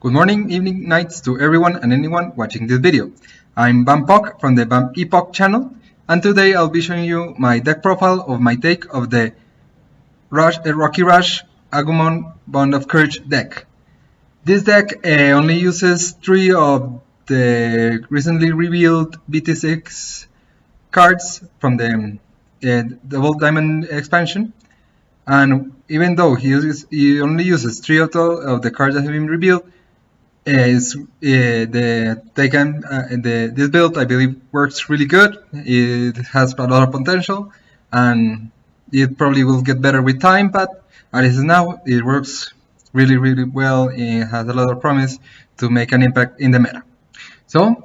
Good morning, evening, nights to everyone and anyone watching this video. I'm Bampok from the Bamp Epoch channel, and today I'll be showing you my deck profile of my take of the Rocky Rush Agumon Bond of Courage deck. This deck only uses 3 of the recently revealed Bt3 cards from the Double Diamond expansion, and even though he only uses 3 of the cards that have been revealed, this build, I believe, works really good. It has a lot of potential, and it probably will get better with time, but as is now, it works really well. It has a lot of promise to make an impact in the meta. So,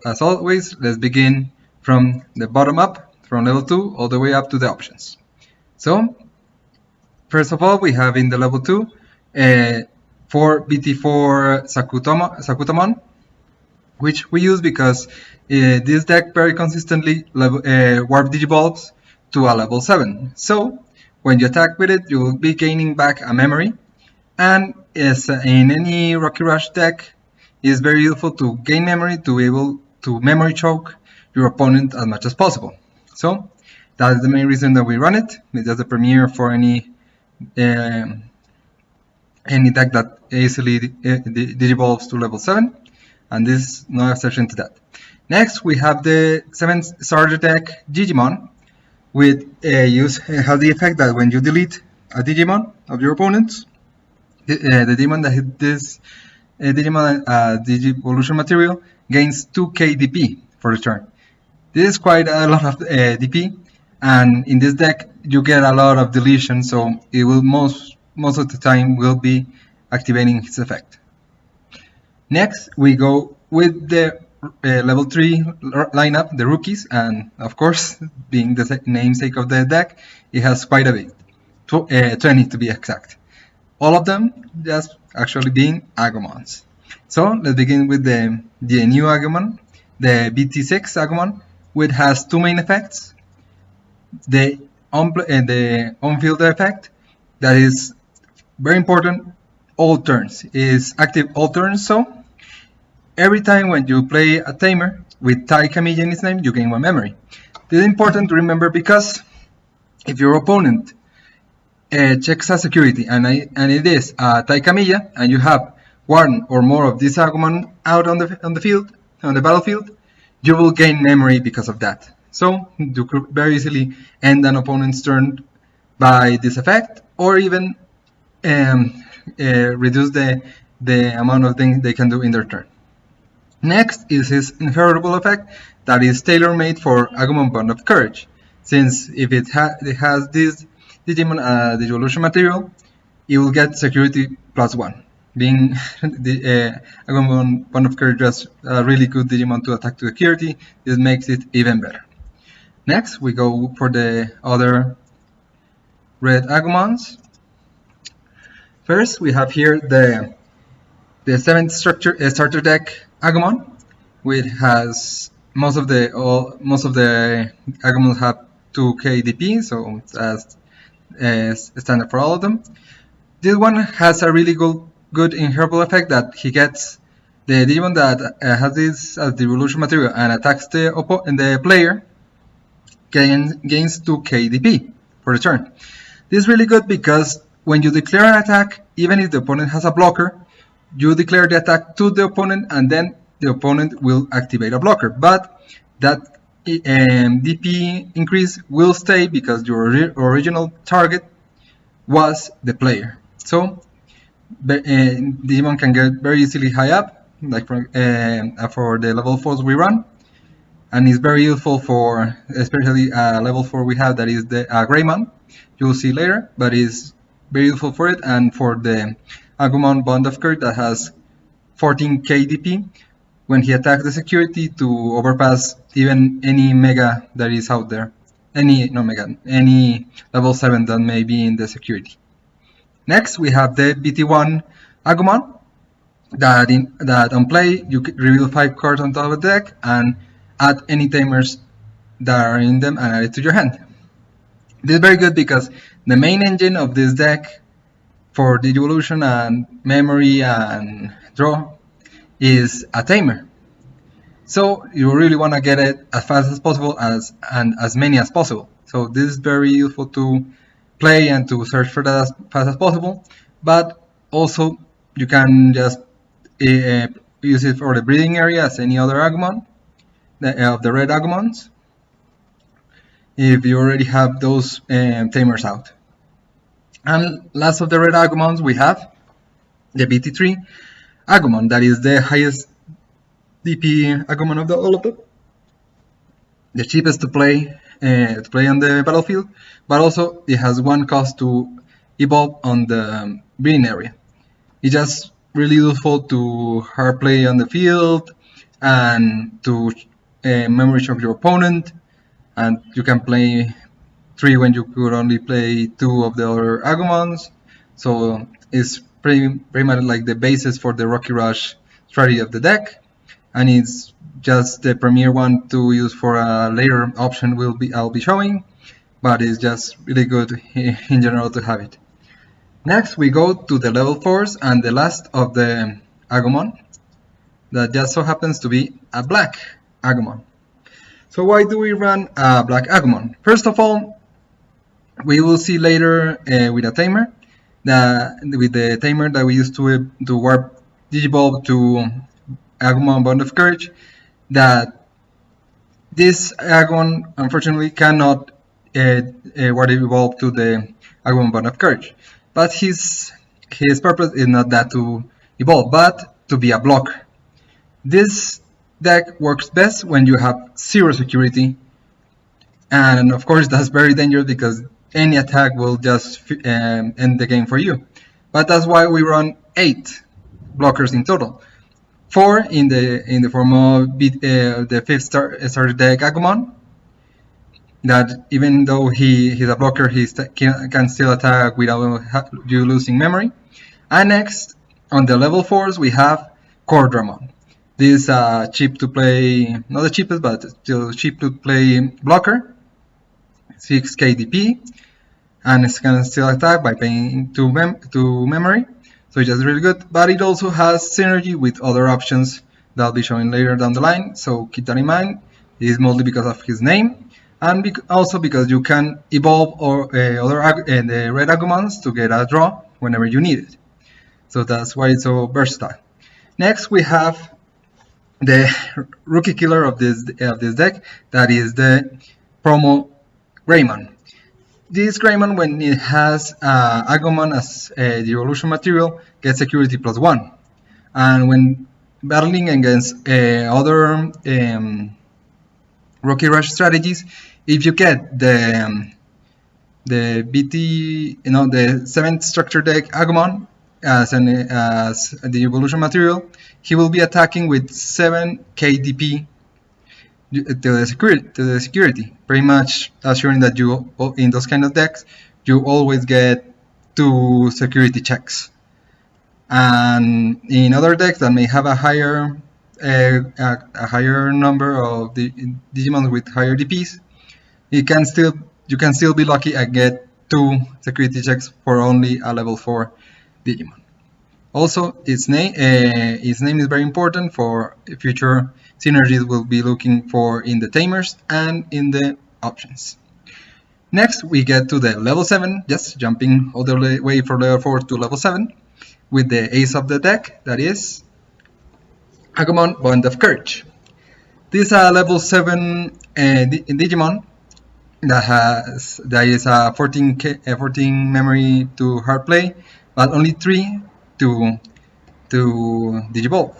as always, let's begin from the bottom up, from level 2 all the way up to the options. So, first of all, we have in the level 2 for Bt3 Agamon, which we use because this deck very consistently warp digivolves to a level 7. So when you attack with it, you will be gaining back a memory, and as in any Rocky Rush deck, it is very useful to gain memory to be able to memory choke your opponent as much as possible. So that is the main reason that we run it. It is the premiere for any deck that easily digivolves to level 7, and this is no exception to that. Next, we have the 7th starter deck Agumon, which has the effect that when you delete a Digimon of your opponents, the demon that hit this Digimon Digivolution material gains 2k DP for the turn. This is quite a lot of DP, and in this deck you get a lot of deletion, so it will most of the time will be activating its effect. Next, we go with the level 3 lineup, the rookies, and of course, being the namesake of the deck, it has quite a bit, 20 to be exact. All of them just actually being Agumons. So let's begin with the new Agumon, the Bt3 Agamon, which has 2 main effects. The on-field effect, that is very important, all turns, is active all turns. So every time when you play a tamer with Tai Kamiya in its name, you gain 1 memory. This is important to remember because if your opponent checks a security and it is Tai Kamiya, and you have 1 or more of this Agumon out on the battlefield, you will gain memory because of that. So you could very easily end an opponent's turn by this effect, or even reduce the amount of things they can do in their turn. Next is his inheritable effect that is tailor-made for Agumon Bond of Courage, since if it has this Digimon Digivolution material, it will get security +1. Being the Agumon Bond of Courage is a really good Digimon to attack to security, this makes it even better. Next, we go for the other red Agumons. First, we have here the 7th starter deck Agumon, which has most of the Agumons have 2k DP, so that's standard for all of them. This one has a really good inheritable effect that he gets the Digimon that has this as the evolution material and attacks the player gains 2k DP for the turn. This is really good because when you declare an attack, even if the opponent has a blocker, you declare the attack to the opponent and then the opponent will activate a blocker. But that DP increase will stay because your original target was the player. So Digimon can get very easily high up, like for the level 4s we run. And it's very useful for, especially level 4 we have, that is the Greymon. You will see later, but it's very useful for it, and for the Agumon Bond of Courage that has 14k DP when he attacks the security to overpass even any mega that is out there. Any level 7 that may be in the security. Next, we have the Bt1 Agumon that on play you can reveal 5 cards on top of the deck and add any tamers that are in them and add it to your hand. This is very good because the main engine of this deck for the evolution and memory and draw is a tamer. So you really want to get it as fast as possible and as many as possible. So this is very useful to play and to search for that as fast as possible. But also you can just use it for the breeding area as any other Agumon of the red Agumons, if you already have those tamers out. And last of the red Agumons, we have the Bt3 Agamon, that is the highest DP Agumon of all of them, the cheapest to play on the battlefield, but also it has one cost to evolve on the breeding area. It's just really useful to hard play on the field and to memory shock your opponent, and you can play 3 when you could only play 2 of the other Agumons. So it's pretty much like the basis for the Rocky Rush strategy of the deck, and it's just the premier one to use for a later option I'll be showing, but it's just really good in general to have it. Next we go to the level 4s and the last of the Agumon, that just so happens to be a black Agumon. So why do we run a black Agumon? First of all, we will see later with a tamer, with the tamer that we used to warp Digivolve to Agumon Bond of Courage, that this Agumon unfortunately cannot warp evolve to the Agumon Bond of Courage. But his purpose is not that to evolve, but to be a blocker. This deck works best when you have 0 security, and of course that's very dangerous because any attack will just end the game for you. But that's why we run 8 blockers in total. 4 in the form of the 5th starter deck Agumon, that even though he's a blocker, he can still attack without you losing memory. And next, on the level 4s, we have Cordramon. This cheap to play, not the cheapest, but still cheap to play blocker, 6k DP, and it can still attack by paying 2 memory. So it's just really good, but it also has synergy with other options that I'll be showing later down the line, so keep that in mind. It is mostly because of his name, and also because you can evolve the red Agumons to get a draw whenever you need it. So that's why it's so versatile. Next we have the rookie killer of this deck, that is the promo Greymon. This Greymon, when it has Agumon as the evolution material, gets security +1, and when battling against other Rocky Rush strategies, if you get the the 7th structure deck Agumon as the evolution material, he will be attacking with 7 KDP to the security, pretty much assuring that you, in those kind of decks, you always get 2 security checks. And in other decks that may have a higher number of Digimon with higher DPs, you can still be lucky and get 2 security checks for only a level 4 Digimon. Also, its name is very important for future synergies we'll be looking for in the tamers and in the options. Next, we get to the level 7, just jumping all the way from level 4 to level 7, with the ace of the deck, that is Agumon Bond of Courage. This is a level 7 Digimon that is a 14 memory to hard play, but only 3 to Digivolve.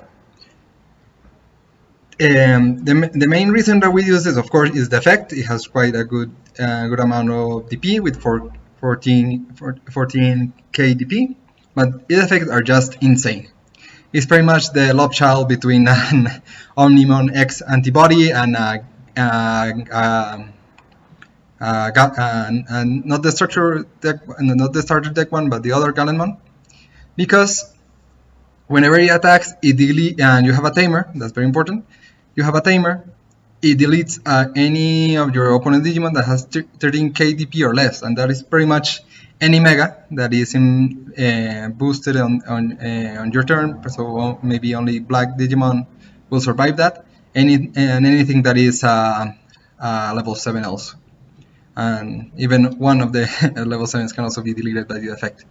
The main reason that we use this, of course, is the effect. It has quite a good amount of DP with 14k DP, but its effects are just insane. It's pretty much the love child between an Omnimon X antibody and not the structure deck, not the starter deck one, but the other Gallenmon, because whenever he attacks, and you have a tamer, that's very important. You have a tamer. it deletes any of your opponent Digimon that has 13k DP or less, and that is pretty much any Mega that is boosted on your turn. So maybe only Black Digimon will survive that. Anything that is level 7 also, and even one of the level 7s can also be deleted by the effect.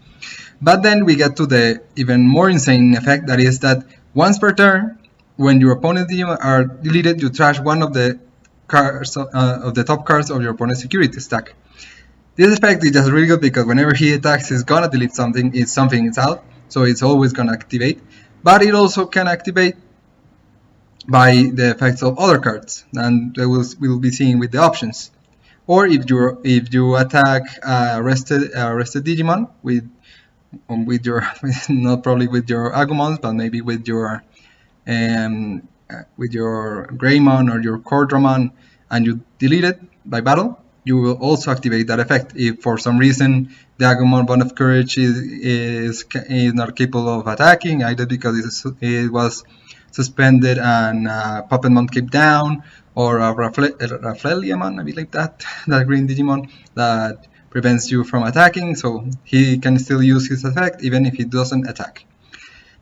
But then we get to the even more insane effect, that is that once per turn, when your opponent's Digimon are deleted, you trash one of the cards of the top cards of your opponent's security stack. This effect is just really good because whenever he attacks, he's gonna delete something. If something is out, so it's always gonna activate. But it also can activate by the effects of other cards, and we'll be seeing with the options. Or if you attack rested Digimon with your not probably with your Agumons, but maybe with your Greymon or your Cordramon, and you delete it by battle, you will also activate that effect. If for some reason the Agumon Bond of Courage is not capable of attacking, either because it was suspended and Puppetmon kept down, or a Raffleliamon, I believe that green Digimon that prevents you from attacking, so he can still use his effect even if he doesn't attack.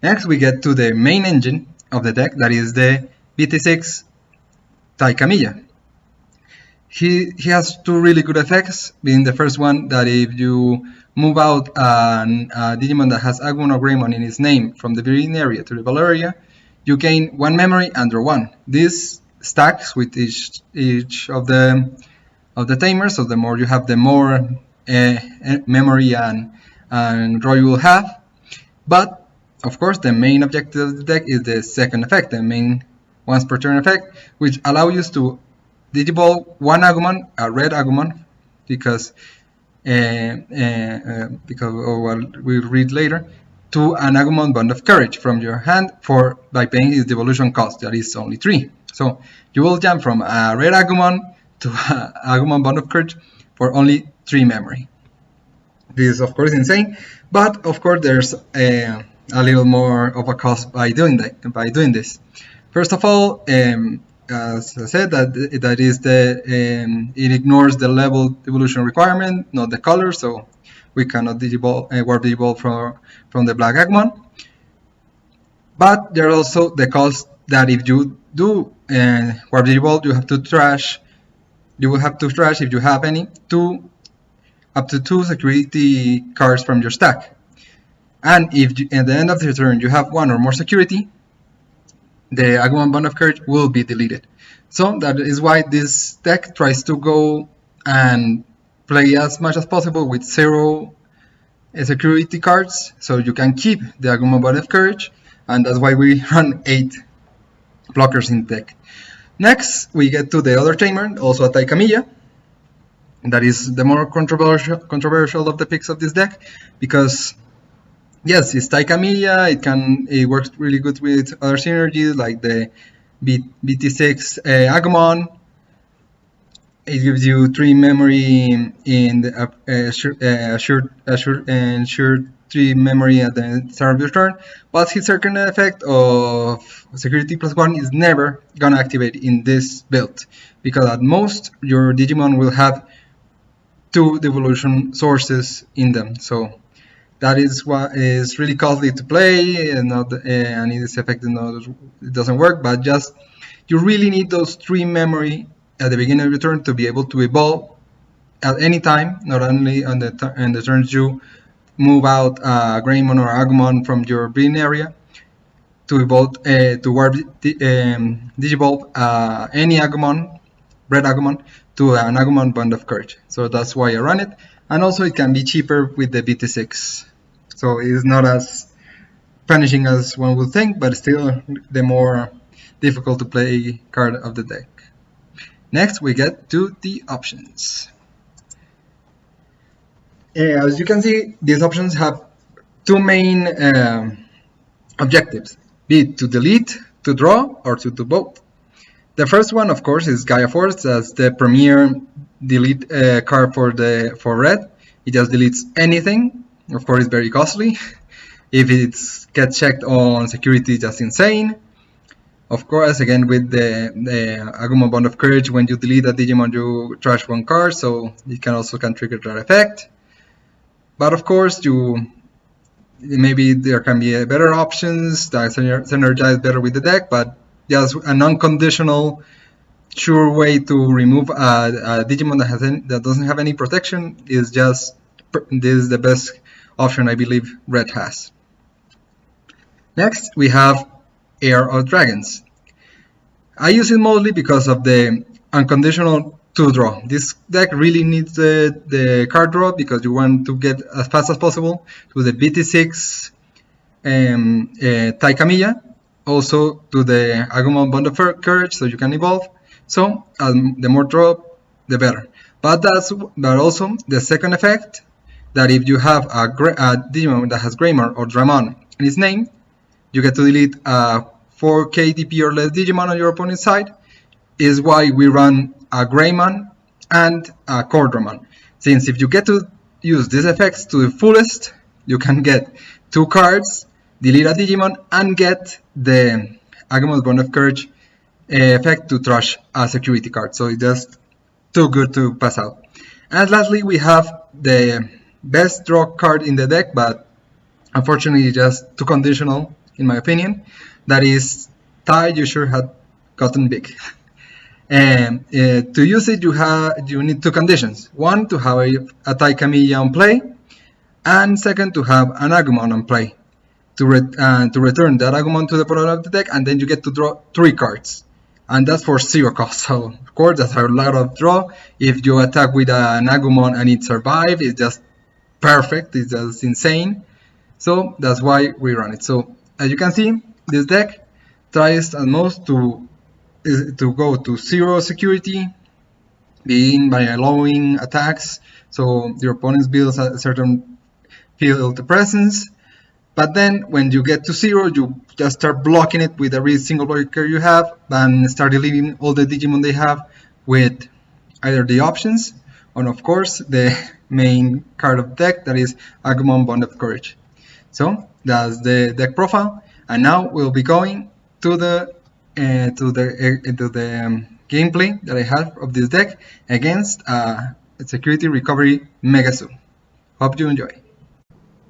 Next we get to the main engine of the deck, that is the Bt3 Agamon. He has two really good effects, being the first one that if you move out a Digimon that has Agumon or Greymon in its name from the breeding area to the battle area, you gain 1 memory and draw 1. This stacks with each of the tamers, so the more you have, the more memory and draw you will have. But of course, the main objective of the deck is the second effect, the main once per turn effect, which allows you to digiball one Agumon, a red Agumon, because of what we'll read later, to an Agumon Bond of Courage from your hand by paying its devolution cost, that is only 3. So you will jump from a red Agumon to a Agumon Bond of Courage for only 3 memory. This is of course insane, but of course there's a little more of a cost by doing this. First of all, as I said, that is it ignores the level evolution requirement, not the color, so we cannot warp digiball from the black Agumon. But there are also the cost that if you do warp digiball, you have to trash. You will have to trash, if you have any, up to 2 security cards from your stack. And if at the end of the turn you have 1 or more security, the Agumon Bond of Courage will be deleted. So that is why this deck tries to go and play as much as possible with 0 security cards, so you can keep the Agumon Bond of Courage, and that's why we run 8 blockers in the deck. Next, we get to the other tamer, also a Taikamiya. That is the more controversial of the picks of this deck, because yes, it's Taikamiya. It works really good with other synergies like the Bt3 Agamon. It gives you 3 memory in the assured 3 memory at the start of your turn, but his second effect of security +1 is never gonna activate in this build, because at most your Digimon will have 2 devolution sources in them. So that is what is really costly to play, and this effect it doesn't work. But just you really need those 3 memory at the beginning of your turn to be able to evolve at any time, not only on the turns you move out Greymon or Agumon from your breeding area, to evolve to warp digivolve any Agumon, red Agumon, to an Agumon Bond of Courage. So that's why I run it, and also it can be cheaper with the Bt3. So it is not as punishing as one would think, but still the more difficult to play card of the deck. Next, we get to the options. As you can see, these options have 2 main objectives: be it to delete, to draw, or to do both. The first one, of course, is Gaia Force, as the premier delete card for red. It just deletes anything. Of course, it's very costly. If it gets checked on security, just insane. Of course, again with the Agumon Bond of Courage, when you delete a Digimon, you trash one card, so it can also trigger that effect. But of course, maybe there can be better options that synergize better with the deck, but just an unconditional, sure way to remove a Digimon that doesn't have any protection is this is the best option I believe Red has. Next, we have Heir of Dragons. I use it mostly because of the unconditional 2-draw. This deck really needs the card draw because you want to get as fast as possible to the Bt3 Taikamiya, also to the Agumon Bond of Courage, so you can evolve. So the more draw, the better. But also the second effect, that if you have a Digimon that has Greymon or Dramon in its name, you get to delete a 4 KDP or less Digimon on your opponent's side, is why we run a Greymon and a Cordramon. Since if you get to use these effects to the fullest, you can get 2 cards, delete a Digimon, and get the Agumon Bond of Courage effect to trash a security card. So it's just too good to pass out. And lastly, we have the best draw card in the deck, but unfortunately just too conditional in my opinion. That is Tai You Sure Had Gotten Big. And to use it, you need 2 conditions. One, to have a Taikamiya on play, and second, to have an Agumon on play. To return that Agumon to the bottom of the deck, and then you get to draw 3 cards. And that's for 0 cost. So, of course, that's a lot of draw. If you attack with an Agumon and it survives, it's just perfect. It's just insane. So, that's why we run it. So, as you can see, this deck tries at most to go to 0 security, being by allowing attacks, so your opponent builds a certain field presence. But then when you get to 0, you just start blocking it with every single blocker you have, and start deleting all the Digimon they have with either the options, or of course the main card of the deck, that is Agumon Bond of Courage. So that's the deck profile, and now we'll be going to the gameplay that I have of this deck against Security Recovery MegaZoo. Hope you enjoy.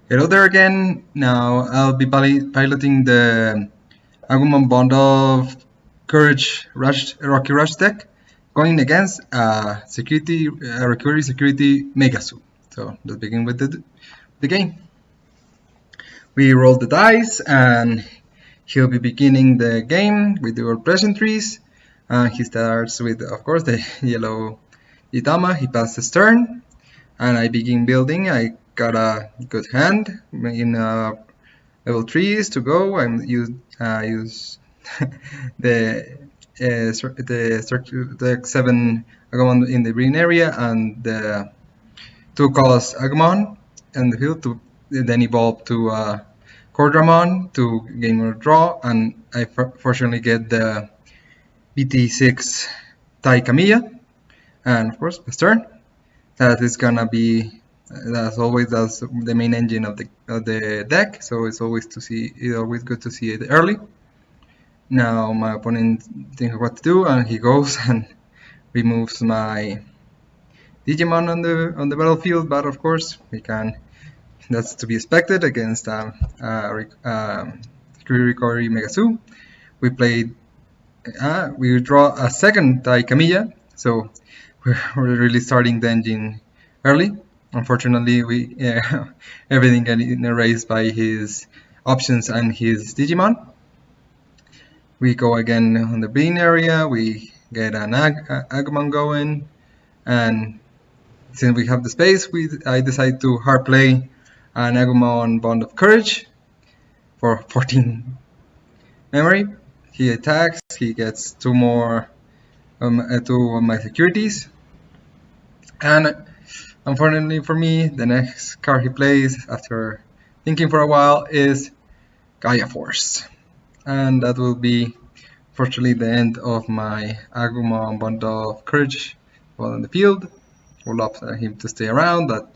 Hello there again. Now I'll be piloting the Agumon Bond of Courage Rocky Rush deck, going against Recovery Security MegaZoo. So let's begin with the game. We roll the dice, and he'll be beginning the game with the world pleasantries. He starts with, of course, the yellow Itama. He passes turn, and I begin building. I got a good hand in level 3s to go. I use the 7 Agumon in the green area and the 2 colors Agumon in the field to then evolve to Cordramon to gain more draw, and I fortunately get the Bt3 Taikamiya, and of course the turn. That is gonna be, as always, that's the main engine of the deck. So it's always good to see it early. Now my opponent thinks what to do, and he goes and removes my Digimon on the battlefield. But of course that's to be expected against Security Recovery MegaZoo. We draw a second Taikamiya, so we're really starting the engine early. Unfortunately, everything got erased by his options and his Digimon. We go again on the green area. We get an Agumon going, and since we have the space, I decide to hard play an Agumon Bond of Courage for 14 memory. He attacks. He gets 2 more 2 of my securities, and unfortunately for me, the next card he plays after thinking for a while is Gaia Force, and that will be fortunately the end of my Agumon Bond of Courage while in the field. Would love him to stay around, but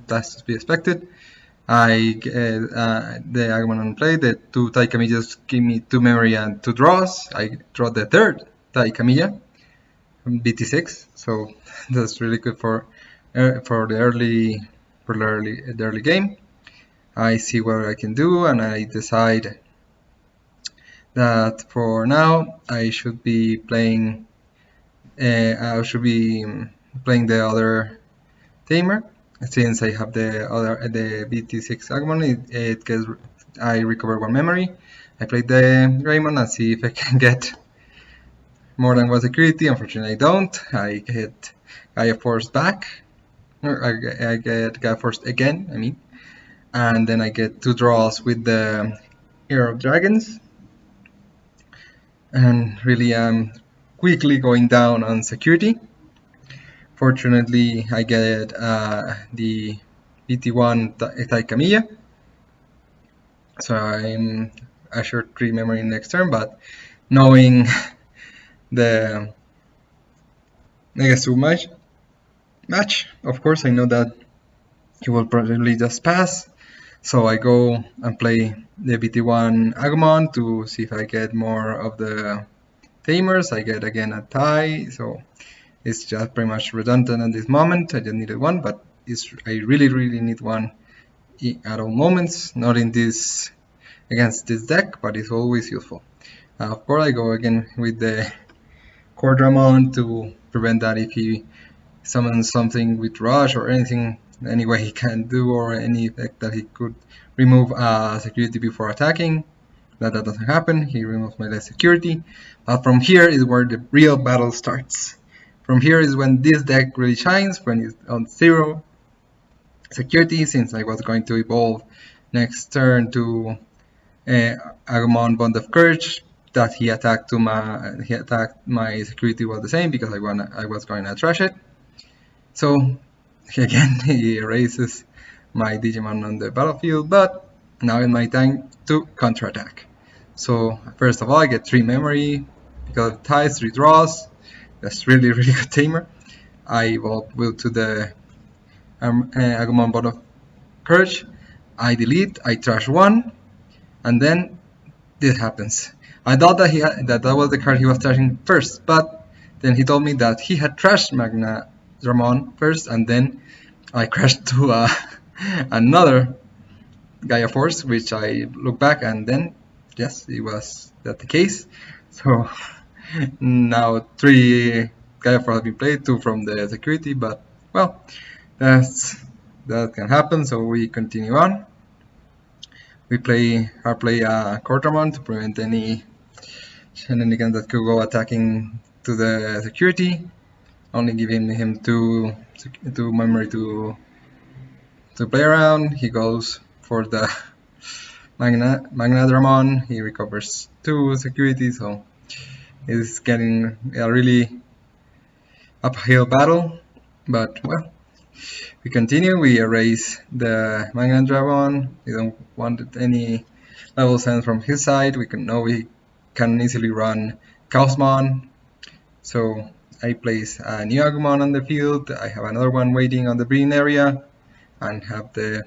that's to be expected. I get the Agumon on play. The 2 Tai Camillas give me 2 memory and 2 draws. I draw the 3rd Tai Camilla from Bt6, so that's really good for the early game. I see what I can do, and I decide that for now I should be playing. I should be playing the other tamer. Since I have the Bt6 Agumon, I recover 1 memory. I play the Greymon and see if I can get more than 1 security. Unfortunately, I don't. I get Gaia Force back. Or I get Gaia Force again, I mean. And then I get 2 draws with the Hero of Dragons. And really I'm quickly going down on security. Fortunately, I get the Bt1 Tai Camilla, so I'm assured 3 memory next turn, but knowing the MegaZoo match, of course I know that he will probably just pass, so I go and play the Bt1 Agumon to see if I get more of the tamers. I get again a tie, so it's just pretty much redundant at this moment. I just needed 1, but I really need 1 at all moments. Not in this against this deck, but it's always useful. Of course, I go again with the Cordramon to prevent that if he summons something with Rush or anything, any way he can do, or any effect that he could remove security before attacking. That doesn't happen. He removes my less security. From here is where the real battle starts. From here is when this deck really shines, when it's on 0 security, since I was going to evolve next turn to Agumon Bond of Courage. That he attacked my security was the same because I was going to trash it. So again, he erases my Digimon on the battlefield, but now is my time to counterattack. So first of all, I get 3 memory because of ties, 3 draws. That's really good tamer. I evolve to the Agumon Bond of Courage. I delete, I trash 1, and then this happens. I thought that that was the card he was trashing first, but then he told me that he had trashed Magna Dramon first, and then I crashed to another Gaia Force, which I look back, and then yes, it was that the case. So now 3 Gaia Force have been played, 2 from the security, but well, that can happen. So we continue on. We play Cordramon to prevent any shenanigans that could go attacking to the security. Only giving him 2 memory to play around. He goes for the Magnadramon. He recovers 2 security, so it's getting a really uphill battle. But well, we continue. We erase the Magnadramon. We don't want any level sense from his side. We can easily run Chaosmon. So I place a new Agumon on the field. I have another one waiting on the breeding area, and have the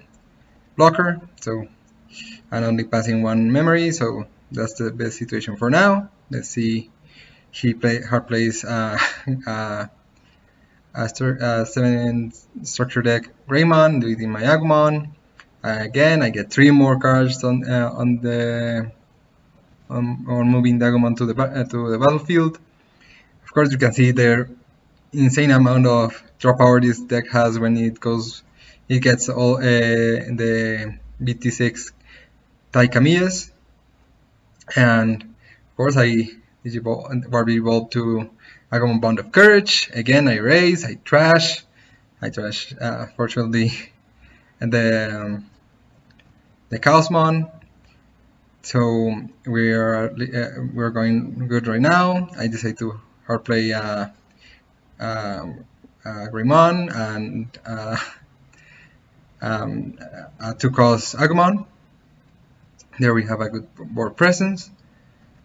blocker. So I'm only passing 1 memory, so that's the best situation for now. Let's see. Her plays a 7 structure deck Greymon, deleting my Agumon. Again, I get 3 more cards on moving the Agumon to the battlefield. Of course, you can see the insane amount of draw power this deck has when it gets all the Bt6 Tai Camillas, and of course I evolve to Agumon Bond of Courage. Again, I erase, I trash, fortunately, and the Chaosmon. So we're going good right now. I decide to hard play Greymon and 2-cost Agumon. There we have a good board presence.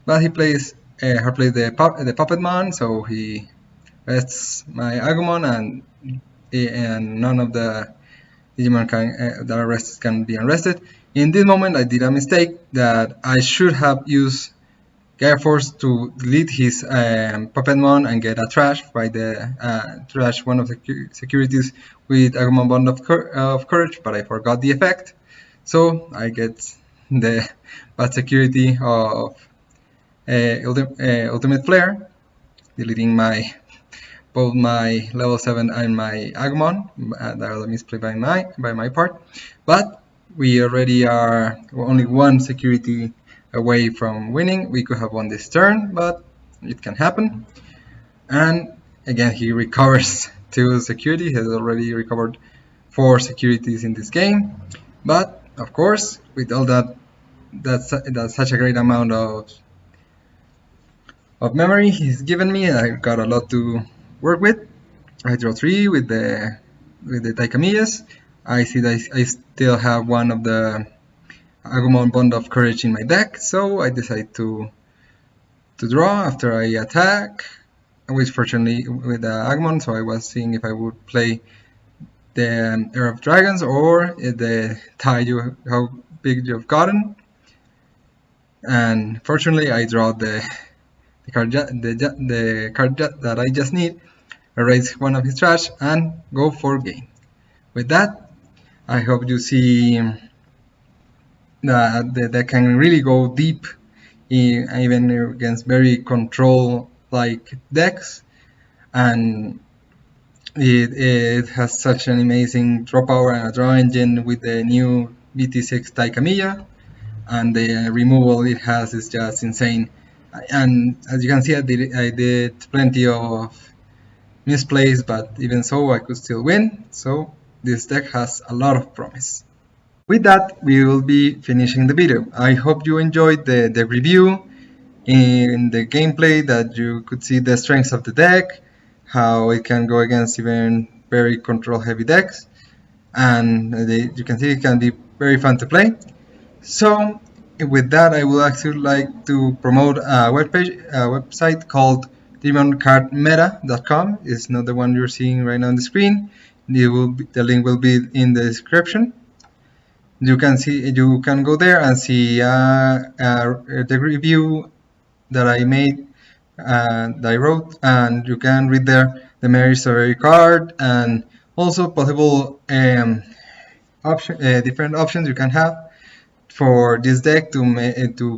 But he plays the Puppetmon, so he rests my Agumon, and none of the Digimon that are arrested can be arrested. In this moment, I did a mistake that I should have used Gaia Force to delete his Puppetmon and get a trash by the trash one of the securities with Agumon Bond of Courage, but I forgot the effect. So I get the bad security of Ultimate Flare, deleting both my level 7 and my Agumon. That was a misplay by my part. But we already are only one security away from winning. We could have won this turn, but it can happen. And again, he recovers 2 security. He has already recovered 4 securities in this game. But of course, with all that's such a great amount of memory he's given me, I got a lot to work with. I draw 3 with the Taikamiyas. I see that I still have one of the Agumon Bond of Courage in my deck, so I decide to draw after I attack, which fortunately with the Agumon, so I was seeing if I would play the Era of Dragons or the tie how big you've gotten, and fortunately I draw the card that I just need, erase one of his trash, and go for game. With that, I hope you see that the deck can really go deep, even against very control-like decks, and it has such an amazing draw power and a draw engine with the new Bt3 Agamon, and the removal it has is just insane. And as you can see, I did plenty of misplays, but even so I could still win, so this deck has a lot of promise. With that, we will be finishing the video. I hope you enjoyed the review. In the gameplay that you could see the strengths of the deck, how it can go against even very control heavy decks, and you can see it can be very fun to play. So with that, I would actually like to promote a website called DigimonCardMeta.com. It's not the one you're seeing right now on the screen. The link will be in the description. You can go there and see the review that I made, that I wrote, and you can read there the merits of every card and also possible different options you can have for this deck to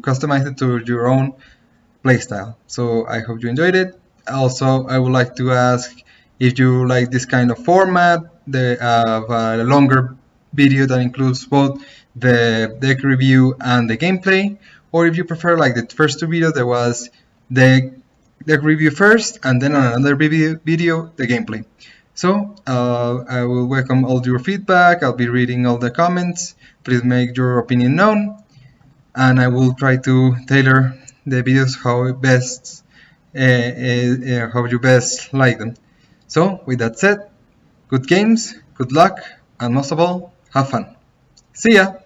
customize it to your own playstyle. So I hope you enjoyed it. Also, I would like to ask if you like this kind of format, a longer video that includes both the deck review and the gameplay, or if you prefer like the first 2 videos, there was the deck review first and then on another video the gameplay. So I will welcome all your feedback. I'll be reading all the comments. Please make your opinion known, and I will try to tailor the videos how you best like them. So with that said, good games, good luck, and most of all, have fun. See ya!